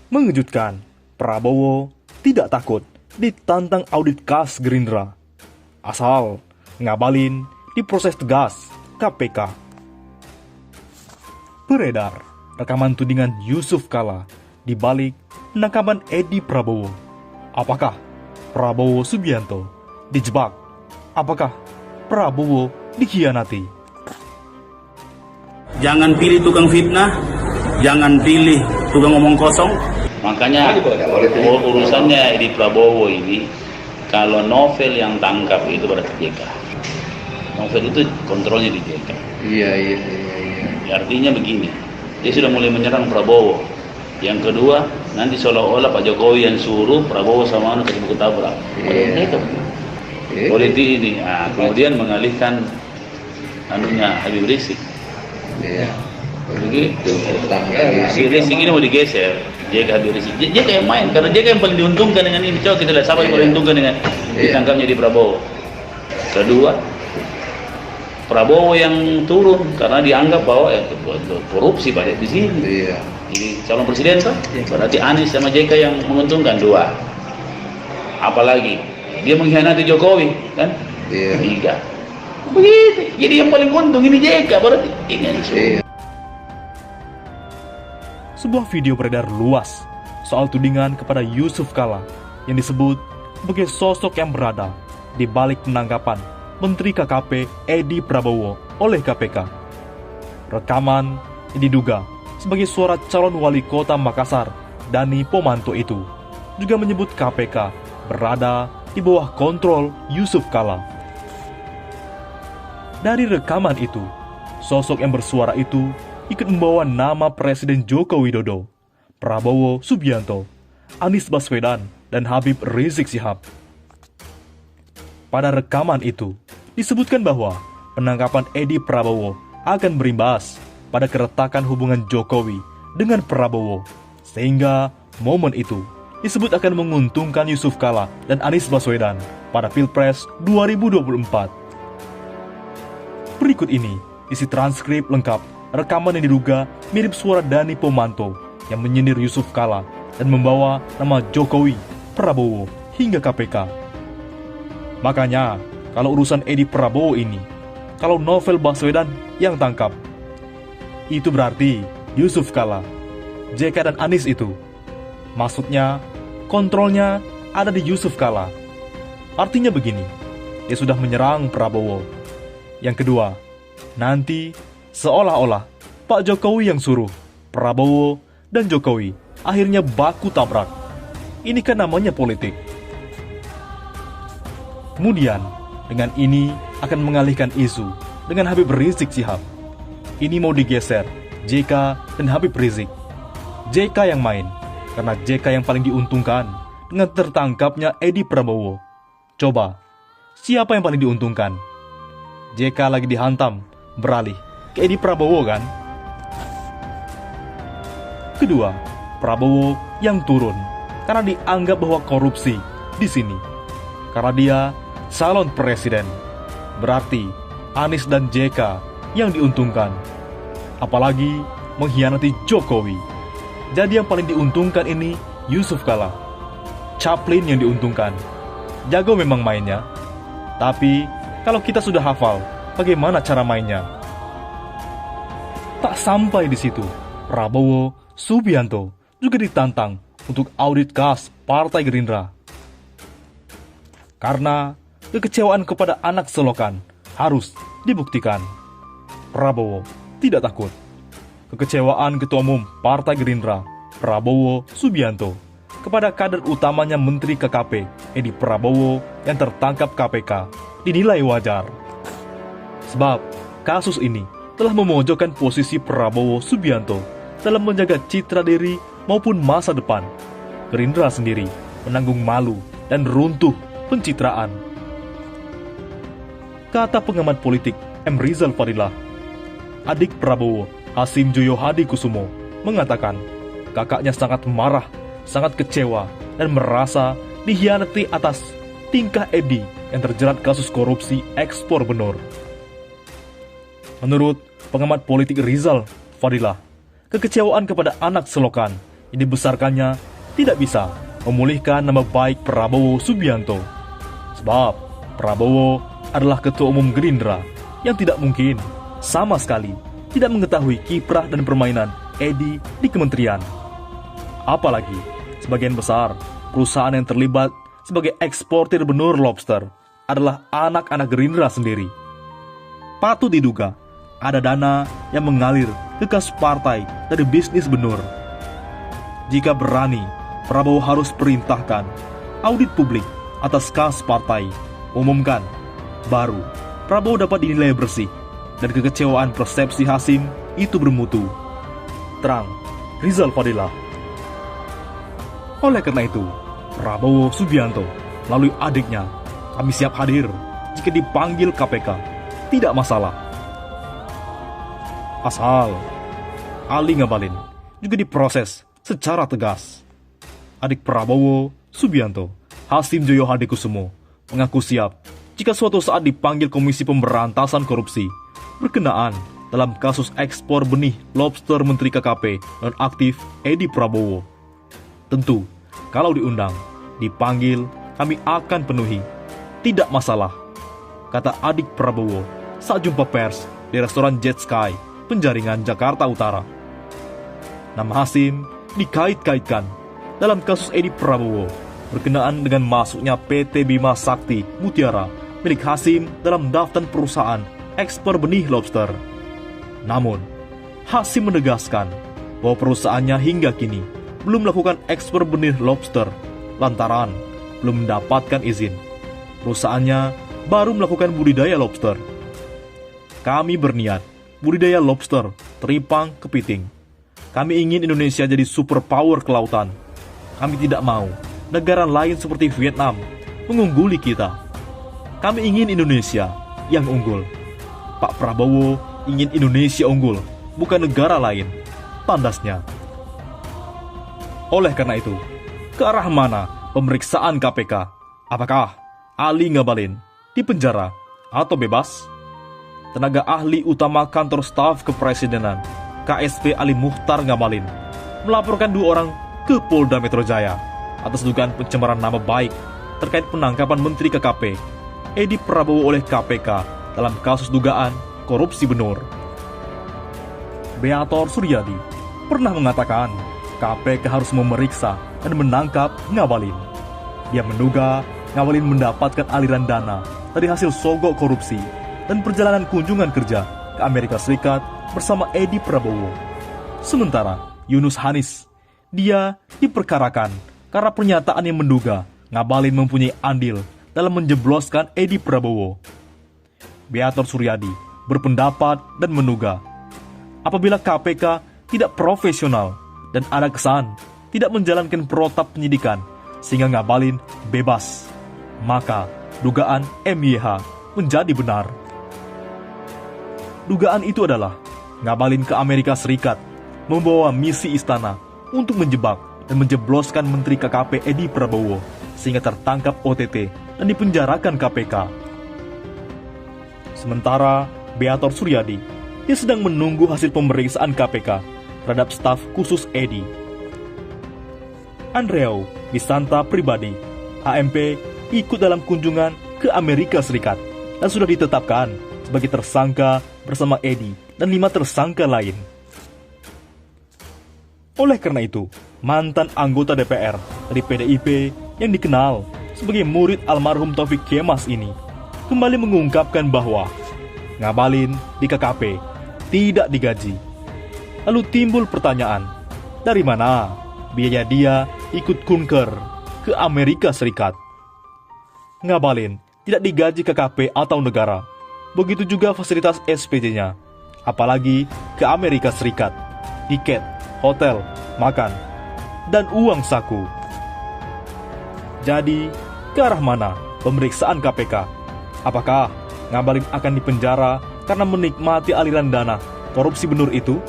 Mengejutkan, Prabowo tidak takut ditantang audit kas Gerindra. Asal ngabalin diproses tegas KPK. Beredar rekaman tudingan Yusuf Kala di balik penangkapan Edi Prabowo. Apakah Prabowo Subianto dijebak? Apakah Prabowo dikhianati? Jangan pilih tukang fitnah, jangan pilih tukang ngomong kosong. Makanya urusannya Edi Prabowo ini, kalau novel yang tangkap itu berarti JK. Novel itu kontrolnya di JK. Iya. Artinya begini, dia sudah mulai menyerang Prabowo. Yang kedua, nanti seolah-olah Pak Jokowi yang suruh Prabowo sama kasih buku tabrak. Politik ini, kemudian mengalihkan Habib Rizik. Iya. Begitu. Habib Rizik ini mau digeser. JK Habib Rizik. JK yang main, karena JK yang paling diuntungkan dengan ini. Coba kita lihat siapa yang paling diuntungkan dengan ditangkapnya di Prabowo. Kedua, Prabowo yang turun karena dianggap bahwa korupsi banyak di sini. Iya. Jadi calon presiden kan, berarti Anies sama JK yang menguntungkan dua. Apalagi dia mengkhianati Jokowi kan? Iya. Tiga. Begitu. Jadi yang paling untung ini JK berarti ini. Iya. Sebuah video beredar luas soal tudingan kepada Yusuf Kala yang disebut sebagai sosok yang berada di balik penangkapan Menteri KKP Edi Prabowo oleh KPK. Rekaman yang diduga sebagai suara calon wali kota Makassar, Dani Pomanto itu, juga menyebut KPK berada di bawah kontrol Yusuf Kala. Dari rekaman itu, sosok yang bersuara itu ikut membawa nama Presiden Joko Widodo, Prabowo Subianto, Anies Baswedan, dan Habib Rizik Syihab. Pada rekaman itu, disebutkan bahwa penangkapan Edi Prabowo akan berimbas pada keretakan hubungan Jokowi dengan Prabowo, sehingga momen itu disebut akan menguntungkan Yusuf Kala dan Anies Baswedan pada Pilpres 2024. Berikut ini isi transkrip lengkap rekaman yang diduga mirip suara Dani Pomanto yang menyindir Yusuf Kala dan membawa nama Jokowi, Prabowo, hingga KPK. Makanya, kalau urusan Edi Prabowo ini, kalau novel Baswedan yang tangkap, itu berarti Yusuf Kala, JK dan Anies itu. Maksudnya, kontrolnya ada di Yusuf Kala. Artinya begini, dia sudah menyerang Prabowo. Yang kedua, nanti seolah-olah Pak Jokowi yang suruh Prabowo dan Jokowi akhirnya baku tabrak. Ini kan namanya politik. Kemudian, dengan ini akan mengalihkan isu dengan Habib Rizik Syihab. Ini mau digeser JK dan Habib Rizik. JK yang main, karena JK yang paling diuntungkan dengan tertangkapnya Edi Prabowo. Coba, siapa yang paling diuntungkan? JK lagi dihantam, beralih ke Edi Prabowo kan? Kedua, Prabowo yang turun karena dianggap bahwa korupsi di sini. Karena dia calon presiden. Berarti Anies dan JK yang diuntungkan. Apalagi mengkhianati Jokowi. Jadi yang paling diuntungkan ini Yusuf Kala. Chaplin yang diuntungkan. Jago memang mainnya. Tapi kalau kita sudah hafal bagaimana cara mainnya. Tak sampai di situ, Prabowo Subianto juga ditantang untuk audit kas Partai Gerindra. Karena kekecewaan kepada anak selokan harus dibuktikan. Prabowo tidak takut. Kekecewaan Ketua Umum Partai Gerindra, Prabowo Subianto, kepada kader utamanya Menteri KKP Edi Prabowo yang tertangkap KPK dinilai wajar. Sebab kasus ini telah memojokkan posisi Prabowo Subianto dalam menjaga citra diri maupun masa depan. Gerindra sendiri menanggung malu dan runtuh pencitraan. Kata pengamat politik M. Rizal Fadilah, adik Prabowo Hasim Joyo Hadi Kusumo mengatakan kakaknya sangat marah, sangat kecewa dan merasa dikhianati atas tingkah Edi yang terjerat kasus korupsi ekspor benur. Menurut pengamat politik Rizal Fadilah, kekecewaan kepada anak selokan yang dibesarkannya tidak bisa memulihkan nama baik Prabowo Subianto. Sebab Prabowo adalah Ketua Umum Gerindra yang tidak mungkin sama sekali tidak mengetahui kiprah dan permainan Edi di kementerian. Apalagi sebagian besar perusahaan yang terlibat sebagai eksportir benur lobster adalah anak-anak Gerindra sendiri. Patut diduga ada dana yang mengalir ke kas partai dari bisnis benur. Jika berani, Prabowo harus perintahkan audit publik atas kas partai, umumkan, baru Prabowo dapat dinilai bersih dan kekecewaan persepsi Hasim itu bermutu. Terang, Rizal Fadilah. Oleh karena itu, Prabowo Subianto melalui adiknya, kami siap hadir jika dipanggil KPK. Tidak masalah. Asal Ali Ngabalin juga diproses secara tegas. Adik Prabowo Subianto, Hasim Joyo Hadikusumo, mengaku siap jika suatu saat dipanggil Komisi Pemberantasan Korupsi berkenaan dalam kasus ekspor benih lobster Menteri KKP nonaktif Edi Prabowo. Tentu, kalau diundang, dipanggil, kami akan penuhi. Tidak masalah, kata adik Prabowo saat jumpa pers di restoran Jet Sky, Penjaringan, Jakarta Utara. Nama Hasim dikait-kaitkan dalam kasus Edi Prabowo berkenaan dengan masuknya PT Bima Sakti Mutiara milik Hasim dalam daftar perusahaan ekspor benih lobster. Namun, Hasim menegaskan bahwa perusahaannya hingga kini belum melakukan ekspor benih lobster lantaran belum mendapatkan izin. Perusahaannya baru melakukan budidaya lobster. Kami berniat budidaya lobster, teripang, kepiting. Kami ingin Indonesia jadi superpower kelautan. Kami tidak mau negara lain seperti Vietnam mengungguli kita. Kami ingin Indonesia yang unggul. Pak Prabowo ingin Indonesia unggul, bukan negara lain, tandasnya. Oleh karena itu, ke arah mana pemeriksaan KPK? Apakah Ali Ngabalin dipenjara atau bebas? Tenaga ahli utama kantor staf kepresidenan KSP Ali Mukhtar Ngabalin melaporkan 2 orang ke Polda Metro Jaya atas dugaan pencemaran nama baik terkait penangkapan Menteri KKP Edi Prabowo oleh KPK dalam kasus dugaan korupsi benur. Beator Suryadi pernah mengatakan KPK harus memeriksa dan menangkap Ngabalin. Dia menduga Ngabalin mendapatkan aliran dana dari hasil sogok korupsi dan perjalanan kunjungan kerja ke Amerika Serikat bersama Edi Prabowo. Sementara Yunus Hanis, dia diperkarakan karena pernyataan yang menduga Ngabalin mempunyai andil dalam menjebloskan Edi Prabowo. Beator Suryadi berpendapat dan menduga apabila KPK tidak profesional dan ada kesan tidak menjalankan protap penyidikan sehingga Ngabalin bebas, maka dugaan MYH menjadi benar. Dugaan itu adalah Ngabalin ke Amerika Serikat membawa misi istana untuk menjebak dan menjebloskan Menteri KKP Edi Prabowo sehingga tertangkap OTT dan dipenjarakan KPK. Sementara Beator Suryadi, dia sedang menunggu hasil pemeriksaan KPK terhadap staf khusus Edi. Andrew Bisanta pribadi, AMP, ikut dalam kunjungan ke Amerika Serikat dan sudah ditetapkan sebagai tersangka bersama Edi dan 5 tersangka lain. Oleh karena itu, mantan anggota DPR dari PDIP yang dikenal sebagai murid almarhum Taufik Kemas ini kembali mengungkapkan bahwa Ngabalin di KKP tidak digaji. Lalu timbul pertanyaan, dari mana biaya dia ikut kunker ke Amerika Serikat? Ngabalin tidak digaji KKP atau negara. Begitu juga fasilitas SPJ-nya, apalagi ke Amerika Serikat, tiket, hotel, makan, dan uang saku. Jadi, ke arah mana pemeriksaan KPK? Apakah Ngabalin akan dipenjara karena menikmati aliran dana korupsi benur itu?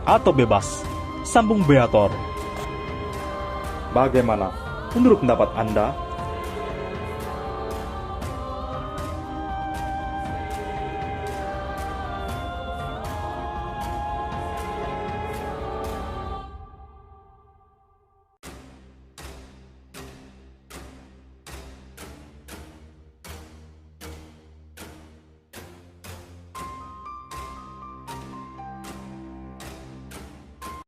Atau bebas? Sambung Beator. Bagaimana menurut pendapat Anda?